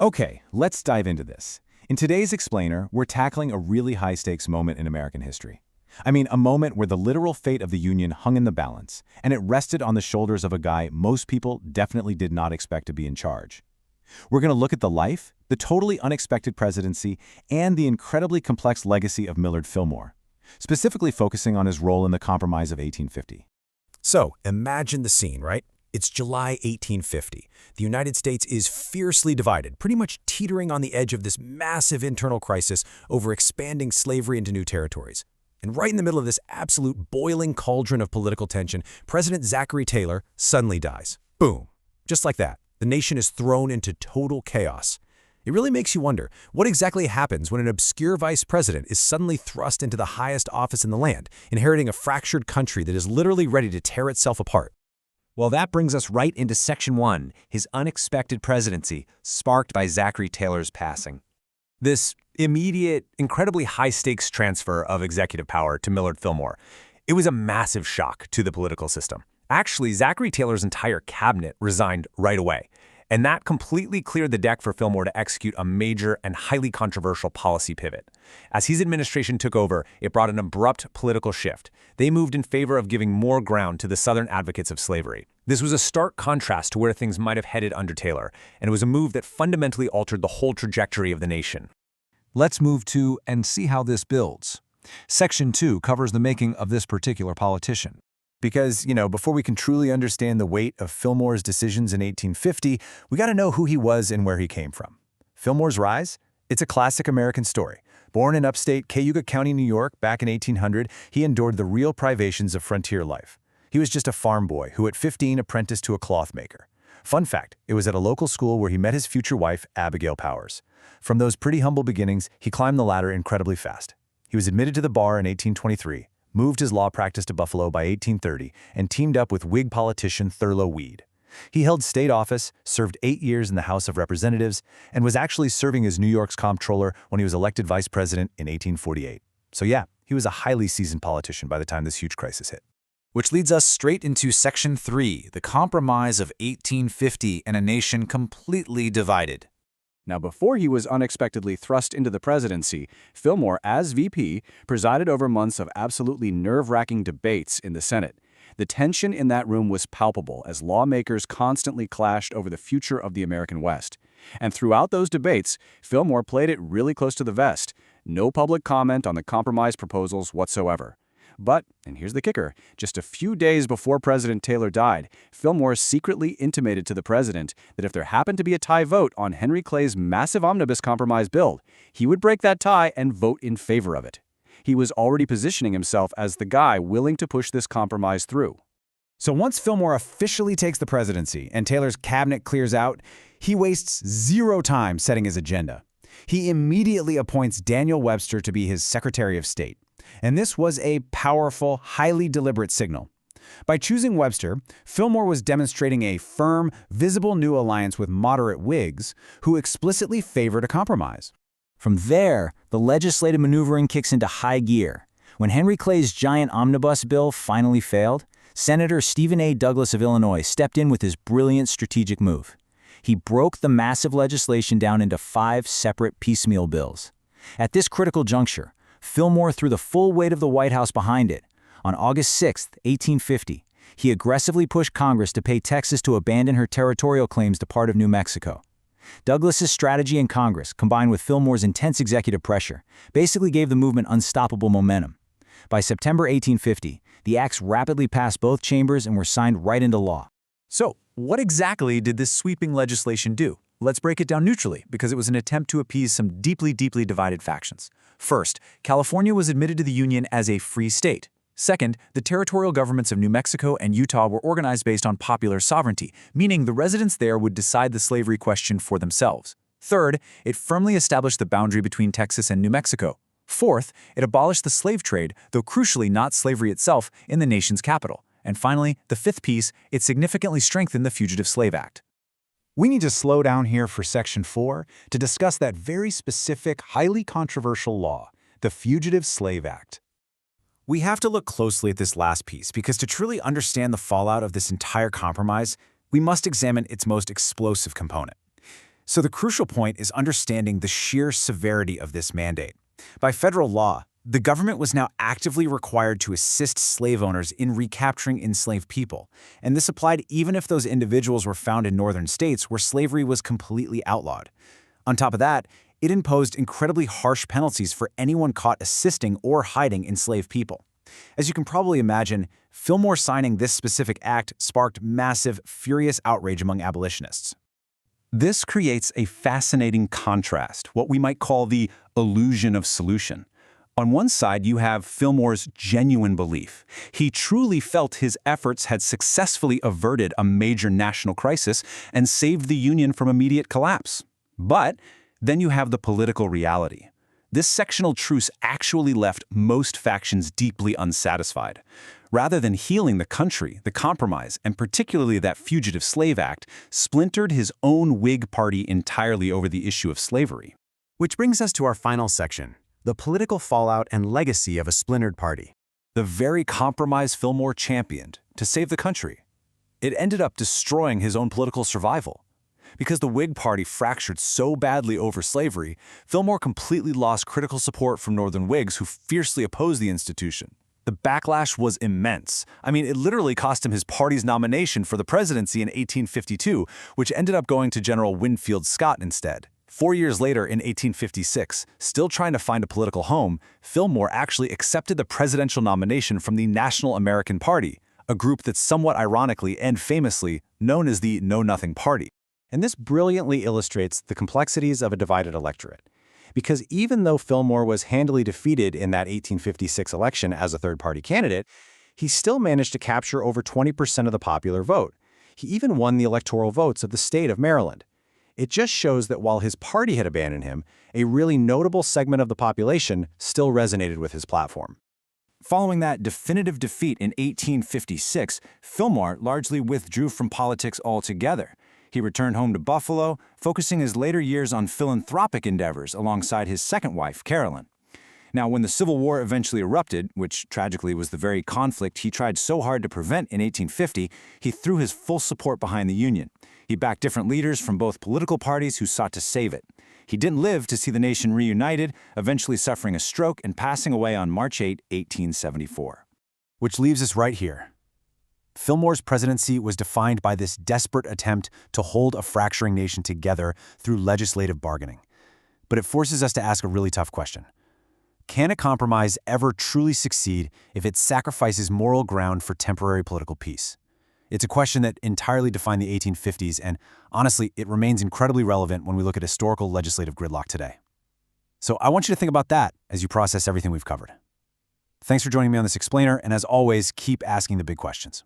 Okay, let's dive into this. In today's Explainer, we're tackling a really high-stakes moment in American history. I mean, a moment where the literal fate of the Union hung in the balance, and it rested on the shoulders of a guy most people definitely did not expect to be in charge. We're going to look at the life, the totally unexpected presidency, and the incredibly complex legacy of Millard Fillmore, specifically focusing on his role in the Compromise of 1850. So, imagine the scene, right? It's July 1850. The United States is fiercely divided, pretty much teetering on the edge of this massive internal crisis over expanding slavery into new territories. And right in the middle of this absolute boiling cauldron of political tension, President Zachary Taylor suddenly dies. Boom. Just like that, the nation is thrown into total chaos. It really makes you wonder, what exactly happens when an obscure vice president is suddenly thrust into the highest office in the land, inheriting a fractured country that is literally ready to tear itself apart? Well, that brings us right into Section 1, his unexpected presidency, sparked by Zachary Taylor's passing. This immediate, incredibly high-stakes transfer of executive power to Millard Fillmore, it was a massive shock to the political system. Actually, Zachary Taylor's entire cabinet resigned right away, and that completely cleared the deck for Fillmore to execute a major and highly controversial policy pivot. As his administration took over, it brought an abrupt political shift. They moved in favor of giving more ground to the Southern advocates of slavery. This was a stark contrast to where things might have headed under Taylor, and it was a move that fundamentally altered the whole trajectory of the nation. Let's move to and see how this builds. Section 2 covers the making of this particular politician. Because, before we can truly understand the weight of Fillmore's decisions in 1850, we got to know who he was and where he came from. Fillmore's rise? It's a classic American story. Born in upstate Cayuga County, New York, back in 1800, he endured the real privations of frontier life. He was just a farm boy who at 15 apprenticed to a cloth maker. Fun fact, it was at a local school where he met his future wife, Abigail Powers. From those pretty humble beginnings, he climbed the ladder incredibly fast. He was admitted to the bar in 1823. Moved his law practice to Buffalo by 1830, and teamed up with Whig politician Thurlow Weed. He held state office, served 8 years in the House of Representatives, and was actually serving as New York's comptroller when he was elected vice president in 1848. So yeah, he was a highly seasoned politician by the time this huge crisis hit. Which leads us straight into Section 3, the Compromise of 1850 and a nation completely divided. Now, before he was unexpectedly thrust into the presidency, Fillmore, as VP, presided over months of absolutely nerve-wracking debates in the Senate. The tension in that room was palpable as lawmakers constantly clashed over the future of the American West. And throughout those debates, Fillmore played it really close to the vest. No public comment on the compromise proposals whatsoever. But, and here's the kicker, just a few days before President Taylor died, Fillmore secretly intimated to the president that if there happened to be a tie vote on Henry Clay's massive omnibus compromise bill, he would break that tie and vote in favor of it. He was already positioning himself as the guy willing to push this compromise through. So once Fillmore officially takes the presidency and Taylor's cabinet clears out, he wastes zero time setting his agenda. He immediately appoints Daniel Webster to be his Secretary of State. And this was a powerful, highly deliberate signal. By choosing Webster, Fillmore was demonstrating a firm, visible new alliance with moderate Whigs who explicitly favored a compromise. From there, the legislative maneuvering kicks into high gear. When Henry Clay's giant omnibus bill finally failed, Senator Stephen A. Douglas of Illinois stepped in with his brilliant strategic move. He broke the massive legislation down into 5 separate piecemeal bills. At this critical juncture, Fillmore threw the full weight of the White House behind it. On August 6, 1850, he aggressively pushed Congress to pay Texas to abandon her territorial claims to part of New Mexico. Douglas's strategy in Congress, combined with Fillmore's intense executive pressure, basically gave the movement unstoppable momentum. By September 1850, the acts rapidly passed both chambers and were signed right into law. So, what exactly did this sweeping legislation do? Let's break it down neutrally, because it was an attempt to appease some deeply divided factions. First, California was admitted to the Union as a free state. Second, the territorial governments of New Mexico and Utah were organized based on popular sovereignty, meaning the residents there would decide the slavery question for themselves. Third, it firmly established the boundary between Texas and New Mexico. Fourth, it abolished the slave trade, though crucially not slavery itself, in the nation's capital. And finally, the fifth piece, it significantly strengthened the Fugitive Slave Act. We need to slow down here for Section 4 to discuss that very specific, highly controversial law, the Fugitive Slave Act. We have to look closely at this last piece because to truly understand the fallout of this entire compromise, we must examine its most explosive component. So the crucial point is understanding the sheer severity of this mandate. By federal law, the government was now actively required to assist slave owners in recapturing enslaved people, and this applied even if those individuals were found in northern states where slavery was completely outlawed. On top of that, it imposed incredibly harsh penalties for anyone caught assisting or hiding enslaved people. As you can probably imagine, Fillmore signing this specific act sparked massive, furious outrage among abolitionists. This creates a fascinating contrast, what we might call the illusion of solution. On one side, you have Fillmore's genuine belief. He truly felt his efforts had successfully averted a major national crisis and saved the Union from immediate collapse. But then you have the political reality. This sectional truce actually left most factions deeply unsatisfied. Rather than healing the country, the compromise, and particularly that Fugitive Slave Act, splintered his own Whig party entirely over the issue of slavery. Which brings us to our final section, the political fallout and legacy of a splintered party. The very compromise Fillmore championed to save the country. It ended up destroying his own political survival. Because the Whig Party fractured so badly over slavery, Fillmore completely lost critical support from Northern Whigs who fiercely opposed the institution. The backlash was immense. I mean, it literally cost him his party's nomination for the presidency in 1852, which ended up going to General Winfield Scott instead. 4 years later, in 1856, still trying to find a political home, Fillmore actually accepted the presidential nomination from the National American Party, a group that's somewhat ironically and famously known as the Know-Nothing Party. And this brilliantly illustrates the complexities of a divided electorate. Because even though Fillmore was handily defeated in that 1856 election as a third-party candidate, he still managed to capture over 20% of the popular vote. He even won the electoral votes of the state of Maryland. It just shows that while his party had abandoned him, a really notable segment of the population still resonated with his platform. Following that definitive defeat in 1856, Fillmore largely withdrew from politics altogether. He returned home to Buffalo, focusing his later years on philanthropic endeavors alongside his second wife, Carolyn. Now, when the Civil War eventually erupted, which tragically was the very conflict he tried so hard to prevent in 1850, he threw his full support behind the Union. He backed different leaders from both political parties who sought to save it. He didn't live to see the nation reunited, eventually suffering a stroke and passing away on March 8, 1874. Which leaves us right here. Fillmore's presidency was defined by this desperate attempt to hold a fracturing nation together through legislative bargaining. But it forces us to ask a really tough question. Can a compromise ever truly succeed if it sacrifices moral ground for temporary political peace? It's a question that entirely defined the 1850s, and honestly, it remains incredibly relevant when we look at historical legislative gridlock today. So I want you to think about that as you process everything we've covered. Thanks for joining me on this explainer, and as always, keep asking the big questions.